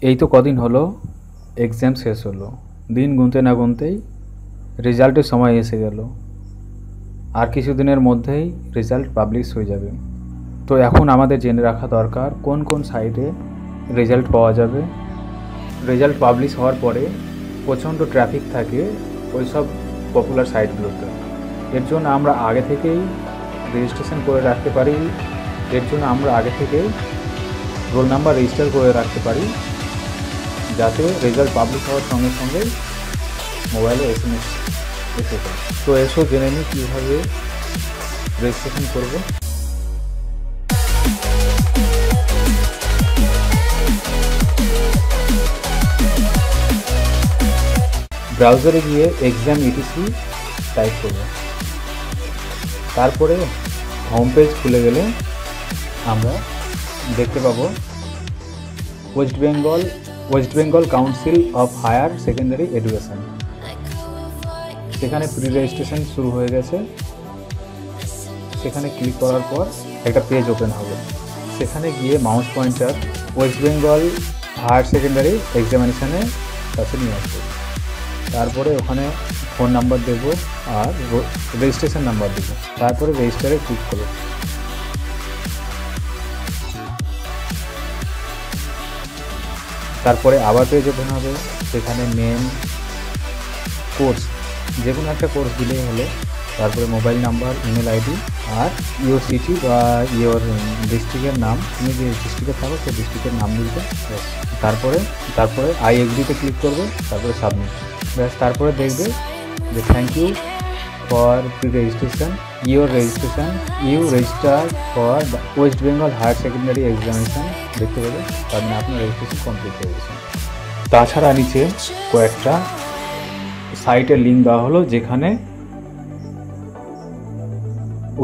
এই তো কদিন হলো এক্সাম শেষ হলো, দিন গুনতে না গুনতেই রেজাল্টের সময় এসে গেল। আর কিছুদিনের মধ্যেই রেজাল্ট পাবলিশ হয়ে যাবে। তো এখন আমাদের জেনে রাখা দরকার কোন কোন সাইটে রেজাল্ট পাওয়া যাবে। রেজাল্ট পাবলিশ হওয়ার পরে প্রচণ্ড ট্রাফিক থাকে ওই সব পপুলার সাইটগুলোতে। এর জন্য আমরা আগে থেকেই রেজিস্ট্রেশন করে রাখতে পারি, এর জন্য আমরা আগে থেকেই রোল নাম্বার রেজিস্টার করে রাখতে পারি, যাতে রেজাল্ট পাবলিশ হওয়ার সঙ্গে সঙ্গে মোবাইলে SMS এসে যায়। তো এসো জেনে নিই কীভাবে রেজিস্ট্রেশন করব। ব্রাউজারে গিয়ে এক্সাম etc টাইপ করব। তারপরে হোম পেজ খুলে গেলে আমরা দেখতে পাবো West Bengal council of higher secondary education. সেখানে প্রি রেজিস্ট্রেশন শুরু হয়ে গেছে। সেখানে ক্লিক করার পর একটা পেজ ওপেন হবে। সেখানে গিয়ে mouse pointer West Bengal higher Secondary এক্সামিনেশনের কাছে নিয়ে আসবে। তারপরে ওখানে ফোন নাম্বার দেব আর রেজিস্ট্রেশন নাম্বার দেব। তারপরে রেজিস্টারে ক্লিক করব। তারপরে আবার পেজ ওপেন হবে। সেখানে নেম, কোর্স, যে কোনো একটা কোর্স দিলেই হলো। তারপরে মোবাইল নাম্বার, ইমেল আইডি আর ইউর সিটি বা ইউর ডিস্ট্রিক্টের নাম, তুমি যে ডিস্ট্রিক্টে থাকো সেই ডিস্ট্রিক্টের নাম দিতে। তারপরে আই এগ্রিতে ক্লিক করবে। তারপরে সাবমিট। ব্যাস, তারপরে দেখবে যে thank you for pre registration, you register for West Bengal higher secondary examination দেখতে পাবে। তার মানে আপনার রেজিস্ট্রেশন কমপ্লিট হয়ে গেছে। তাছাড়া নিচে কয়েকটা সাইটের লিঙ্ক দেওয়া হলো যেখানে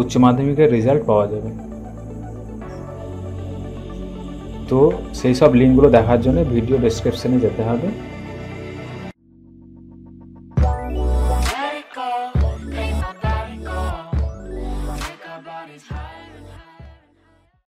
উচ্চ মাধ্যমিকের রেজাল্ট পাওয়া যাবে। তো সেই সব লিঙ্কগুলো দেখার জন্য ভিডিও ডেসক্রিপশনে যেতে হবে।